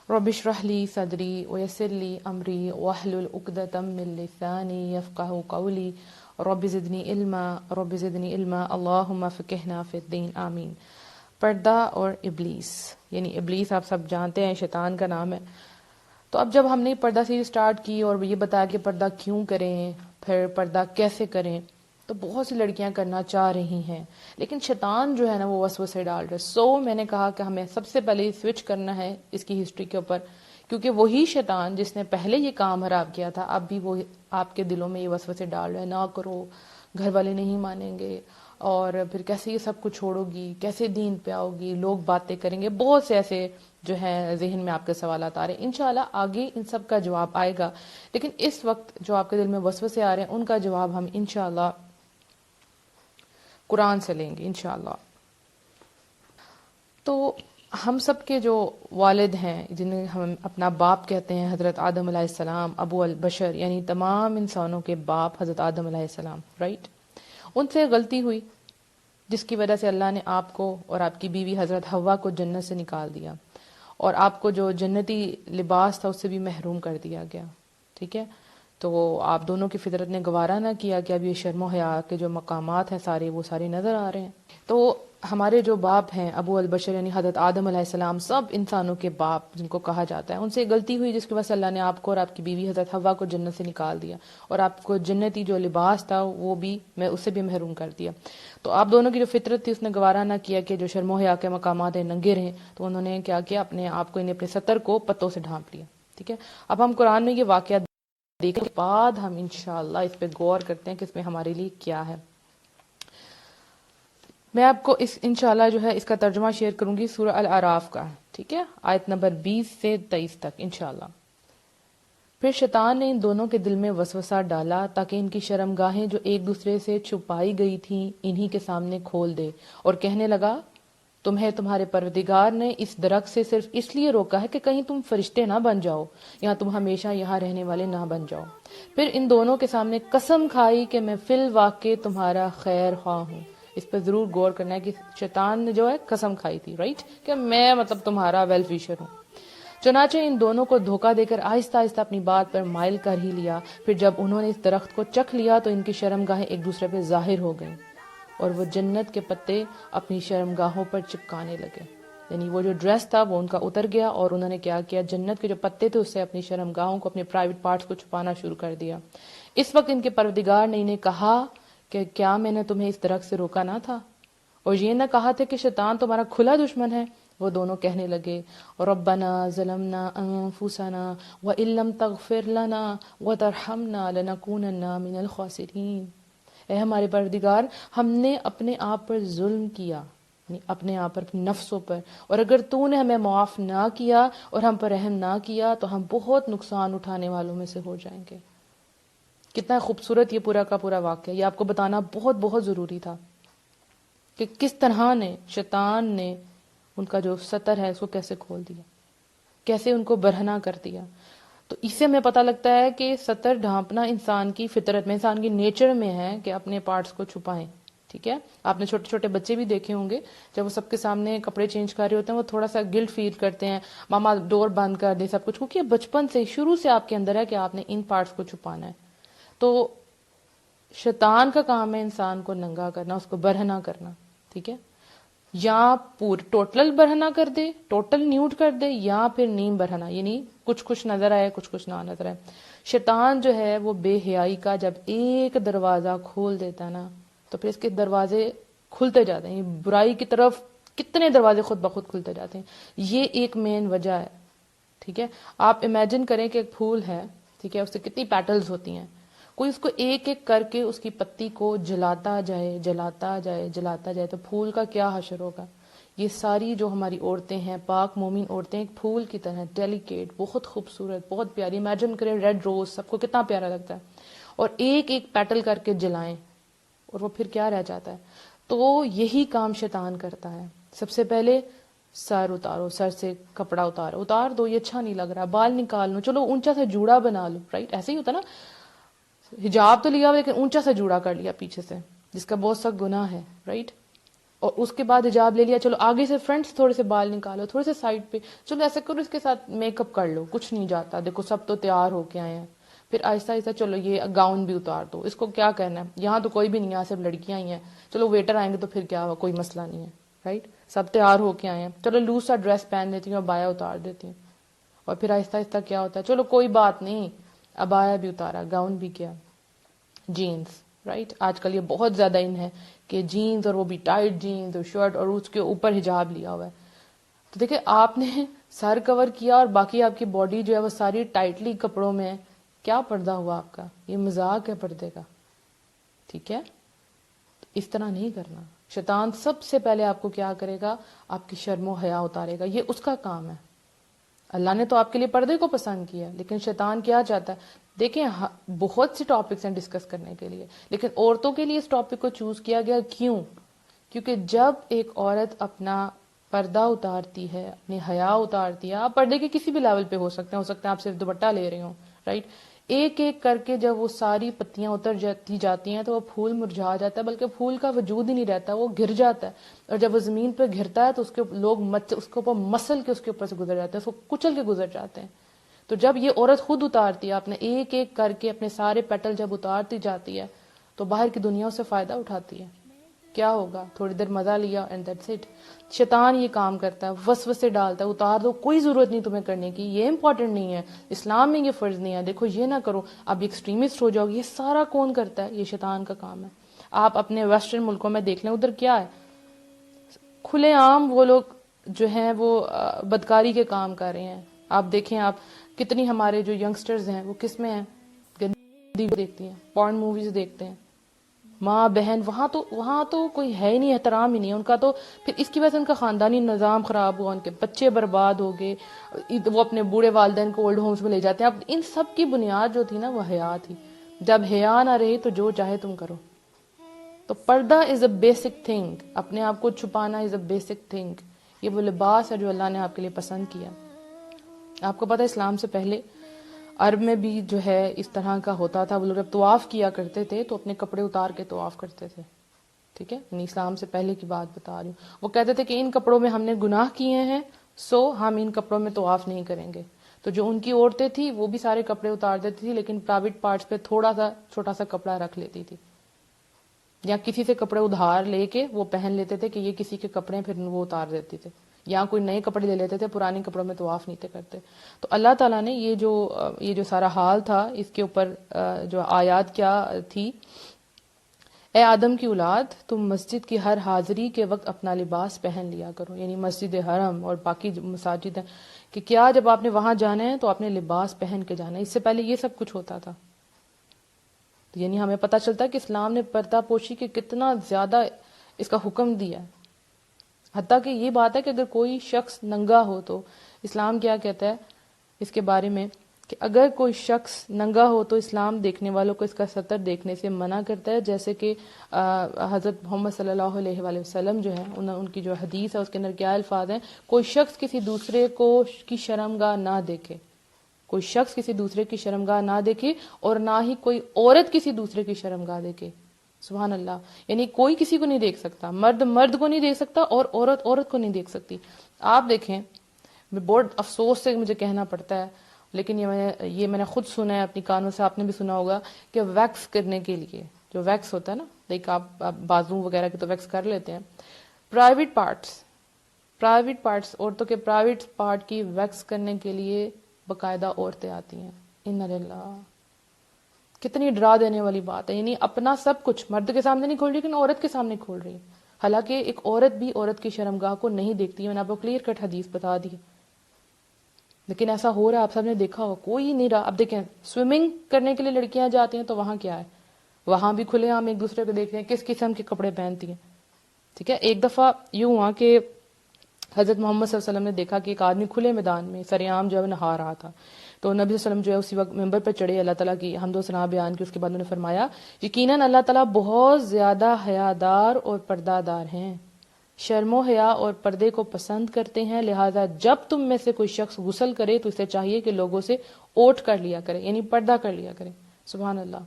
رب اشرح لی صدری ویسر لی امری واحلل عقدۃ من لسانی یفقہوا قولی رب زدنی علما رب زدنی علما اللہم فقہنا فی الدین آمین۔ پردہ اور ابلیس، یعنی ابلیس آپ سب جانتے ہیں شیطان کا نام ہے۔ تو اب جب ہم نے پردہ سیریز سٹارٹ کی اور یہ بتایا کہ پردہ کیوں کریں، پھر پردہ کیسے کریں، تو بہت سی لڑکیاں کرنا چاہ رہی ہیں، لیکن شیطان جو ہے نا وہ وسوسے ڈال رہا ہے۔ میں نے کہا کہ ہمیں سب سے پہلے سوئچ کرنا ہے اس کی ہسٹری کے اوپر، کیونکہ وہی شیطان جس نے پہلے یہ کام خراب کیا تھا اب بھی وہ آپ کے دلوں میں یہ وسوسے ڈال رہا ہے، نہ کرو، گھر والے نہیں مانیں گے، اور پھر کیسے یہ سب کچھ چھوڑو گی، کیسے دین پہ آؤ گی، لوگ باتیں کریں گے، بہت سے ایسے جو ہے ذہن میں آپ کے سوالات آ رہے ہیں۔ انشاءاللہ آگے ان سب کا جواب آئے گا، لیکن اس وقت جو آپ کے دل میں وسوسے آ رہے ہیں ان کا جواب ہم انشاءاللہ قرآن سے لیں گے انشاءاللہ۔ تو ہم سب کے جو والد ہیں جنہیں ہم اپنا باپ کہتے ہیں، حضرت آدم علیہ السلام، ابو البشر، یعنی تمام انسانوں کے باپ حضرت آدم علیہ السلام، رائٹ؟ ان سے غلطی ہوئی جس کی وجہ سے اللہ نے آپ کو اور آپ کی بیوی حضرت حوا کو جنت سے نکال دیا، اور آپ کو جو جنتی لباس تھا اس سے بھی محروم کر دیا گیا، ٹھیک ہے؟ تو آپ دونوں کی فطرت نے گوارا نہ کیا کہ اب یہ شرم و حیا کے جو مقامات ہیں سارے وہ سارے نظر آ رہے ہیں۔ تو ہمارے جو باپ ہیں ابو البشر یعنی حضرت آدم علیہ السلام، سب انسانوں کے باپ جن کو کہا جاتا ہے، ان سے غلطی ہوئی جس کی وجہ سے اللہ نے آپ کو اور آپ کی بیوی حضرت حوا کو جنت سے نکال دیا، اور آپ کو جنتی جو لباس تھا وہ بھی اس سے بھی محروم کر دیا۔ تو آپ دونوں کی جو فطرت تھی اس نے گوارا نہ کیا کہ جو شرم و حیا کے مقامات ہیں ننگے رہیں، تو انہوں نے کیا کیا، اپنے آپ کو اپنے ستر کو پتوں سے ڈھانپ لیا، ٹھیک ہے؟ اب ہم قرآن میں یہ واقعہ دیکھنے کے بعد ہم انشاءاللہ اس پہ غور کرتے ہیں کہ اس میں ہمارے لیے کیا ہے۔ میں آپ کو اس انشاءاللہ جو ہے اس کا ترجمہ شیئر کروں گی سورہ الاعراف کا، ٹھیک ہے؟ آیت نمبر 20 سے 23 تک انشاءاللہ۔ پھر شیطان نے ان دونوں کے دل میں وسوسہ ڈالا تاکہ ان کی شرمگاہیں جو ایک دوسرے سے چھپائی گئی تھیں انہی کے سامنے کھول دے، اور کہنے لگا تمہیں تمہارے پروردگار نے اس درخت سے صرف اس لیے روکا ہے کہ کہیں تم فرشتے نہ بن جاؤ یا تم ہمیشہ یہاں رہنے والے نہ بن جاؤ۔ پھر ان دونوں کے سامنے قسم کھائی کہ میں فی الواقع تمہارا خیر خواہ ہوں۔ اس پہ ضرور غور کرنا ہے کہ شیطان نے جو ہے قسم کھائی تھی، رائٹ، کہ میں تمہارا ویل ویشر ہوں۔ چنانچہ ان دونوں کو دھوکہ دے کر آہستہ آہستہ اپنی بات پر مائل کر ہی لیا۔ پھر جب انہوں نے اس درخت کو چکھ لیا تو ان کی شرمگاہیں ایک دوسرے پہ ظاہر ہو گئیں، اور وہ جنت کے پتے اپنی شرمگاہوں پر چپکانے لگے، یعنی وہ جو ڈریس تھا وہ ان کا اتر گیا، اور انہوں نے کیا کیا، جنت کے جو پتے تھے اس سے اپنی شرمگاہوں کو، اپنے پرائیویٹ پارٹس کو چھپانا شروع کر دیا۔ اس وقت ان کے پروردگار نے انہیں کہا کہ کیا میں نے تمہیں اس درخت سے روکا نہ تھا، اور یہ نہ کہا تھا کہ شیطان تمہارا کھلا دشمن ہے؟ وہ دونوں کہنے لگے ربنا ظلمنا انفسنا وان لم تغفر لنا وترحمنا لنکونن من الخاسرین۔ اے ہمارے پروردگار، ہم نے اپنے آپ پر ظلم کیا، یعنی اپنے آپ پر، اپنے نفسوں پر، اور اگر تو نے ہمیں معاف نہ کیا اور ہم پر رحم نہ کیا تو ہم بہت نقصان اٹھانے والوں میں سے ہو جائیں گے۔ کتنا خوبصورت یہ پورا کا پورا واقعہ، یہ آپ کو بتانا بہت بہت ضروری تھا کہ کس طرح نے شیطان نے ان کا جو ستر ہے اس کو کیسے کھول دیا، کیسے ان کو برہنہ کر دیا۔ تو اس سے ہمیں پتہ لگتا ہے کہ ستر ڈھانپنا انسان کی فطرت میں، انسان کی نیچر میں ہے کہ اپنے پارٹس کو چھپائیں، ٹھیک ہے؟ آپ نے چھوٹے چھوٹے بچے بھی دیکھے ہوں گے، جب وہ سب کے سامنے کپڑے چینج کر رہے ہوتے ہیں وہ تھوڑا سا گلٹ فیل کرتے ہیں، ماما ڈور بند کر دے سب کچھ، کیونکہ یہ بچپن سے شروع سے آپ کے اندر ہے کہ آپ نے ان پارٹس کو چھپانا ہے۔ تو شیطان کا کام ہے انسان کو ننگا کرنا، اس کو برہنہ کرنا، ٹھیک ہے؟ یا ٹوٹل برہنہ کر دے، ٹوٹل نیوڈ کر دے، یا پھر نیم برہنہ، یعنی کچھ کچھ نظر آئے کچھ کچھ نہ نظر آئے۔ شیطان جو ہے وہ بے حیائی کا جب ایک دروازہ کھول دیتا ہے نا تو پھر اس کے دروازے کھلتے جاتے ہیں، برائی کی طرف کتنے دروازے خود بخود کھلتے جاتے ہیں۔ یہ ایک مین وجہ ہے، ٹھیک ہے؟ آپ امیجن کریں کہ ایک پھول ہے، ٹھیک ہے، اس سے کتنی پیٹلز ہوتی ہیں، کوئی اس کو ایک ایک کر کے اس کی پتی کو جلاتا جائے جلاتا جائے جلاتا جائے تو پھول کا کیا حشر ہوگا۔ یہ ساری جو ہماری عورتیں ہیں، پاک مومن عورتیں، ایک پھول کی طرح ڈیلیکیٹ، بہت خوبصورت، بہت پیاری، امیجن کریں ریڈ روز، سب کو کتنا پیارا لگتا ہے، اور ایک ایک پیٹل کر کے جلائیں اور وہ پھر کیا رہ جاتا ہے۔ تو یہی کام شیطان کرتا ہے۔ سب سے پہلے سر اتارو، سر سے کپڑا اتار دو، یہ اچھا نہیں لگ رہا، بال نکال لو، چلو اونچا سا جوڑا بنا لو، رائٹ؟ ایسے ہی ہوتا نا، حجاب تو لیا لیکن اونچا سا جوڑا کر لیا پیچھے سے، جس کا بہت سخت گناہ ہے، رائٹ؟ اور اس کے بعد حجاب لے لیا، چلو آگے سے فرنٹ سے تھوڑے سے بال نکالو، تھوڑے سے سائڈ پہ، چلو ایسا کرو، اس کے ساتھ میک اپ کر لو، کچھ نہیں جاتا، دیکھو سب تو تیار ہو کے آئے ہیں. پھر آہستہ آہستہ چلو یہ گاؤن بھی اتار دو، اس کو کیا کرنا ہے، یہاں تو کوئی بھی نہیں ہے، صرف لڑکیاں ہی ہیں، چلو ویٹر آئیں گے تو پھر کیا ہوا، کوئی مسئلہ نہیں ہے، رائٹ. سب تیار ہو کے آئے ہیں، چلو لوز سا ڈریس پہن دیتی ہوں اور بایا اتار دیتی ہوں. اور پھر آہستہ آہستہ کیا ہوتا ہے، چلو کوئی بات نہیں، ابایا بھی اتارا، گاؤن بھی کیا، جینز، رائٹ. آج کل یہ بہت زیادہ ان ہے کہ جینز، اور وہ بھی ٹائٹ جینز اور شرٹ، اور اس کے اوپر حجاب لیا ہوا ہے. تو دیکھیں آپ نے سر کور کیا اور باقی آپ کی باڈی جو ہے وہ ساری ٹائٹلی کپڑوں میں ہے، کیا پردہ ہوا آپ کا، یہ مذاق ہے پردے کا. ٹھیک ہے، اس طرح نہیں کرنا. شیطان سب سے پہلے آپ کو کیا کرے گا، آپ کی شرم و حیا اتارے گا، یہ اس کا کام ہے. اللہ نے تو آپ کے لیے پردے کو پسند کیا، لیکن شیطان کیا چاہتا ہے. دیکھیں بہت سی ٹاپکس ہیں ڈسکس کرنے کے لیے، لیکن عورتوں کے لیے اس ٹاپک کو چوز کیا گیا. کیوں؟ کیونکہ جب ایک عورت اپنا پردہ اتارتی ہے، اپنی حیا اتارتی ہے، آپ پردے کے کسی بھی لیول پہ ہو سکتے ہیں آپ صرف دوپٹہ لے رہے ہوں، رائٹ. ایک ایک کر کے جب وہ ساری پتیاں اتر جاتی ہیں تو وہ پھول مرجھا جاتا ہے، بلکہ پھول کا وجود ہی نہیں رہتا، وہ گر جاتا ہے. اور جب وہ زمین پہ گرتا ہے تو لوگ اس کے اوپر مسل کے اس کے اوپر سے گزر جاتے ہیں، اس کو کچل کے گزر جاتے ہیں. تو جب یہ عورت خود اتارتی ہے، اپنے ایک ایک کر کے اپنے سارے پیٹل جب اتارتی جاتی ہے تو باہر کی دنیا سے فائدہ اٹھاتی ہے. کیا ہوگا، تھوڑی دیر مزہ لیا اینڈ دیٹس اٹ. شیطان یہ کام کرتا ہے، وسوسے ڈالتا ہے، اتار دو، کوئی ضرورت نہیں تمہیں کرنے کی، یہ امپورٹنٹ نہیں ہے، اسلام میں یہ فرض نہیں ہے، دیکھو یہ نہ کرو، اب ایکسٹریمسٹ ہو جاؤ گے. یہ سارا کون کرتا ہے؟ یہ شیطان کا کام ہے. آپ اپنے ویسٹرن ملکوں میں دیکھ لیں، ادھر کیا ہے، کھلے عام وہ لوگ جو ہیں وہ بدکاری کے کام کر رہے ہیں. آپ دیکھیں، آپ کتنی ہمارے جو ینگسٹرز ہیں وہ کس میں ہیں، گندی دیکھتی ہیں، پورن موویز دیکھتے ہیں. ماں بہن وہاں تو کوئی ہے ہی نہیں، احترام ہی نہیں ان کا. تو پھر اس کی وجہ سے ان کا خاندانی نظام خراب ہوا، ان کے بچے برباد ہو گئے، وہ اپنے بوڑھے والدین کو اولڈ ہومز میں لے جاتے ہیں. اب ان سب کی بنیاد جو تھی نا وہ حیا تھی. جب حیا نہ رہی تو جو چاہے تم کرو. تو پردہ از اے بیسک تھنگ، اپنے آپ کو چھپانا از اے بیسک تھنگ. یہ وہ لباس ہے جو اللہ نے آپ کے لیے پسند کیا. آپ کو پتہ ہے اسلام سے پہلے عرب میں بھی جو ہے اس طرح کا ہوتا تھا. وہ لوگ جب طواف کیا کرتے تھے تو اپنے کپڑے اتار کے طواف کرتے تھے. ٹھیک ہے، یعنی اسلام سے پہلے کی بات بتا رہی ہوں. وہ کہتے تھے کہ ان کپڑوں میں ہم نے گناہ کیے ہیں، سو ہم ان کپڑوں میں طواف نہیں کریں گے. تو جو ان کی عورتیں تھیں وہ بھی سارے کپڑے اتار دیتی تھی، لیکن پرائیویٹ پارٹس پہ تھوڑا سا چھوٹا سا کپڑا رکھ لیتی تھی، یا کسی سے کپڑے ادھار لے کے وہ پہن لیتے تھے کہ یہ کسی کے کپڑے پھر وہ اتار دیتے تھے، یا کوئی نئے کپڑے لے لیتے تھے، پرانے کپڑوں میں طواف نہیں تھے کرتے. تو اللہ تعالیٰ نے یہ جو سارا حال تھا اس کے اوپر جو آیات کیا تھی، اے آدم کی اولاد، تم مسجد کی ہر حاضری کے وقت اپنا لباس پہن لیا کرو. یعنی مسجد حرم اور باقی جو مساجد ہیں کہ کیا جب آپ نے وہاں جانا ہے تو آپ نے لباس پہن کے جانا ہے. اس سے پہلے یہ سب کچھ ہوتا تھا. یعنی ہمیں پتہ چلتا ہے کہ اسلام نے پردہ پوشی کے کتنا زیادہ اس کا حکم دیا ہے. حتیٰ کہ یہ بات ہے کہ اگر کوئی شخص ننگا ہو تو اسلام کیا کہتا ہے اس کے بارے میں کہ اگر کوئی شخص ننگا ہو تو اسلام دیکھنے والوں کو اس کا سطر دیکھنے سے منع کرتا ہے. جیسے کہ حضرت محمد صلی اللہ علیہ وآلہ وسلم جو ہیں ان کی جو حدیث ہے اس کے اندر کیا الفاظ ہیں، کوئی شخص کسی دوسرے کو کی شرمگاہ نہ دیکھے، کوئی شخص کسی دوسرے کی شرمگاہ نہ دیکھے، اور نہ ہی کوئی عورت کسی دوسرے کی شرمگاہ دیکھے. سبحان اللہ. یعنی کوئی کسی کو نہیں دیکھ سکتا، مرد مرد کو نہیں دیکھ سکتا اور عورت عورت کو نہیں دیکھ سکتی. آپ دیکھیں، بہت افسوس سے مجھے کہنا پڑتا ہے، لیکن یہ میں نے خود سنا ہے اپنی کانوں سے، آپ نے بھی سنا ہوگا کہ ویکس کرنے کے لیے جو ویکس ہوتا ہے نا، لائک آپ بازو وغیرہ کے تو ویکس کر لیتے ہیں، پرائیویٹ پارٹس عورتوں کے پرائیویٹ پارٹ کی ویکس کرنے کے لیے باقاعدہ عورتیں آتی ہیں. انا للہ. کتنی ڈرا دینے والی بات ہے. یعنی اپنا سب کچھ مرد کے سامنے نہیں کھول رہی لیکن عورت کے سامنے کھول رہی ہے. حالانکہ ایک عورت بھی عورت کی شرمگاہ کو نہیں دیکھتی ہے. میں نے آپ کو کلیئر کٹ حدیث بتا دی، لیکن ایسا ہو رہا ہے، آپ سب نے دیکھا ہو، کوئی نہیں رہا. اب دیکھیں سوئمنگ کرنے کے لیے لڑکیاں جاتی ہیں تو وہاں کیا ہے، وہاں بھی کھلے عام ایک دوسرے کو دیکھتے ہیں کس قسم کے کپڑے پہنتی ہیں. ٹھیک ہے، ایک دفعہ یوں ہوا کہ حضرت محمد صلی اللہ علیہ وسلم نے دیکھا کہ ایک آدمی کھلے میدان میں سریعام جو ہے نہا رہا تھا. تو نبی صلی اللہ علیہ وسلم جو ہے اسی وقت ممبر پر چڑھے، اللہ تعالیٰ کی حمد و ثنا بیان کی. اس کے بعد انہوں نے فرمایا یقیناً اللہ تعالیٰ بہت زیادہ حیادار اور پردہ دار ہیں، شرم و حیا اور پردے کو پسند کرتے ہیں، لہٰذا جب تم میں سے کوئی شخص غسل کرے تو اسے چاہیے کہ لوگوں سے اوٹ کر لیا کرے، یعنی پردہ کر لیا کرے. سبحان اللہ.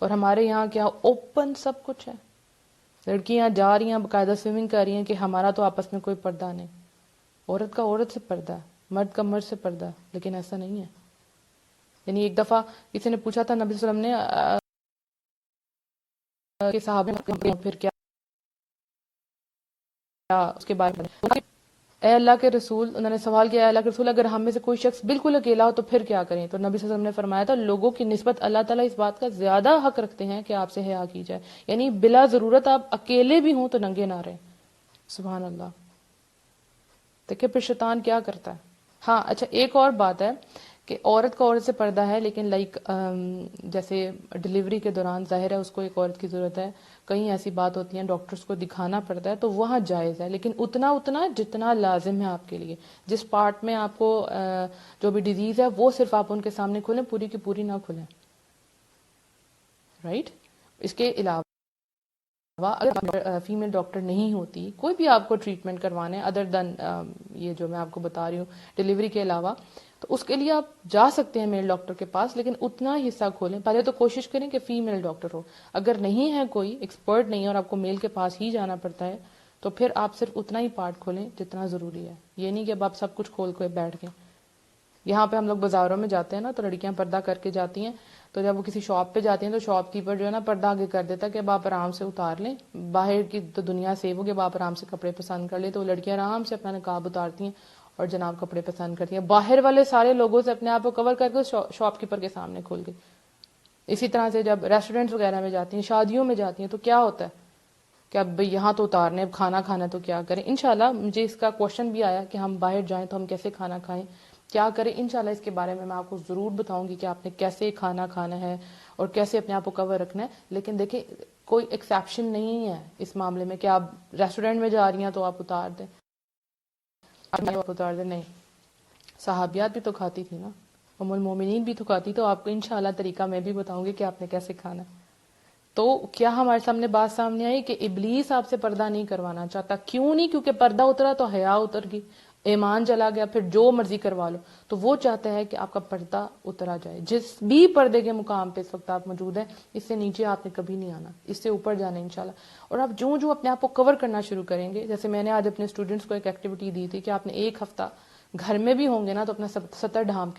اور ہمارے یہاں کیا اوپن سب کچھ ہے. لڑکیاں جا رہی ہیں باقاعدہ سوئمنگ کر رہی ہیں کہ ہمارا تو آپس میں کوئی پردہ نہیں. عورت کا عورت سے پردہ ہے، مرد کا مرد سے پردہ ہے، لیکن ایسا نہیں ہے. یعنی ایک دفعہ کسی نے پوچھا تھا نبی صلی اللہ علیہ وسلم نے کہ صحابہ پھر کیا اس کے بارے میں، اے اللہ کے رسول، انہوں نے سوال کیا، اے اللہ کے رسول اگر ہم میں سے کوئی شخص بالکل اکیلا ہو تو پھر کیا کریں؟ تو نبی صلی اللہ علیہ وسلم نے فرمایا تھا لوگوں کی نسبت اللہ تعالیٰ اس بات کا زیادہ حق رکھتے ہیں کہ آپ سے حیا کی جائے. یعنی بلا ضرورت آپ اکیلے بھی ہوں تو ننگے نہ رہیں. سبحان اللہ. دیکھیں پھر شیطان کیا کرتا ہے. ہاں اچھا ایک اور بات ہے کہ عورت کا عورت سے پردہ ہے، لیکن جیسے ڈلیوری کے دوران ظاہر ہے اس کو ایک عورت کی ضرورت ہے، کہیں ایسی بات ہوتی ہیں ڈاکٹرز کو دکھانا پڑتا ہے تو وہاں جائز ہے، لیکن اتنا جتنا لازم ہے آپ کے لیے. جس پارٹ میں آپ کو جو بھی ڈیزیز ہے وہ صرف آپ ان کے سامنے کھولیں، پوری کی پوری نہ کھولیں. رائٹ. اس کے علاوہ اگر فیمیل ڈاکٹر نہیں ہوتی، کوئی بھی آپ کو ٹریٹمنٹ کروانے ادر دین یہ جو میں آپ کو بتا رہی ہوں ڈلیوری کے علاوہ، تو اس کے لیے آپ جا سکتے ہیں میل ڈاکٹر کے پاس، لیکن اتنا حصہ کھولیں. پہلے تو کوشش کریں کہ فیمیل ڈاکٹر ہو. اگر نہیں ہے کوئی ایکسپرٹ نہیں ہے اور آپ کو میل کے پاس ہی جانا پڑتا ہے تو پھر آپ صرف اتنا ہی پارٹ کھولیں جتنا ضروری ہے. یہ نہیں کہ اب آپ سب کچھ کھول کے بیٹھ گئے. یہاں پہ ہم لوگ بازاروں میں جاتے ہیں نا تو لڑکیاں پردہ کر کے جاتی ہیں، تو جب وہ کسی شاپ پہ جاتی ہیں تو شاپ کیپر جو ہے نا پردہ آگے کر دیتا ہے کہ اب آپ آرام سے اتار لیں، باہر کی تو دنیا سیو ہوگی، اب آپ آرام سے کپڑے پسند کر لیں. تو وہ لڑکیاں آرام سے اپنا نقاب اتارتی ہیں اور جناب کپڑے پسند کرتی ہیں، باہر والے سارے لوگوں سے اپنے آپ کو کور کر کے شاپ کیپر کے سامنے کھول کے. اسی طرح سے جب ریسٹورینٹس وغیرہ میں جاتی ہیں، شادیوں میں جاتی ہیں، تو کیا ہوتا ہے کہ اب یہاں تو اتارنے، اب کھانا کھانا تو کیا کریں. انشاءاللہ مجھے اس کا کوشچن بھی آیا کہ ہم باہر جائیں تو ہم کیسے کھانا کھائیں، کیا کریں. انشاءاللہ اس کے بارے میں آپ کو ضرور بتاؤں گی کہ آپ نے کیسے کھانا کھانا ہے اور کیسے اپنے آپ کو کور رکھنا ہے. لیکن دیکھیں کوئی ایکسیپشن نہیں ہے اس معاملے میں کہ آپ ریسٹورینٹ میں جا رہی ہیں تو آپ اتار دیں، آپ اتار دیں. نہیں، صحابیات بھی تو کھاتی تھی نا، ام المومنین بھی تو کھاتی. تو آپ کو انشاءاللہ طریقہ میں بھی بتاؤں گی کہ آپ نے کیسے کھانا. تو کیا ہمارے سامنے بات سامنے آئی کہ ابلیس آپ سے پردہ نہیں کروانا چاہتا. کیوں نہیں؟ کیونکہ پردہ اترا تو حیا اتر گئی، ایمان چلا گیا، پھر جو مرضی کروا لو. تو وہ چاہتا ہے کہ آپ کا پردہ اترا جائے. جس بھی پردے کے مقام پہ اس وقت آپ موجود ہیں، اس سے نیچے آپ نے کبھی نہیں آنا، اس سے اوپر جانا انشاءاللہ. اور آپ جو اپنے آپ کو کور کرنا شروع کریں گے، جیسے میں نے آج اپنے اسٹوڈنٹس کو ایک ایکٹیویٹی دی تھی کہ آپ نے ایک ہفتہ گھر میں بھی ہوں گے نا تو اپنا سطر ڈھانپ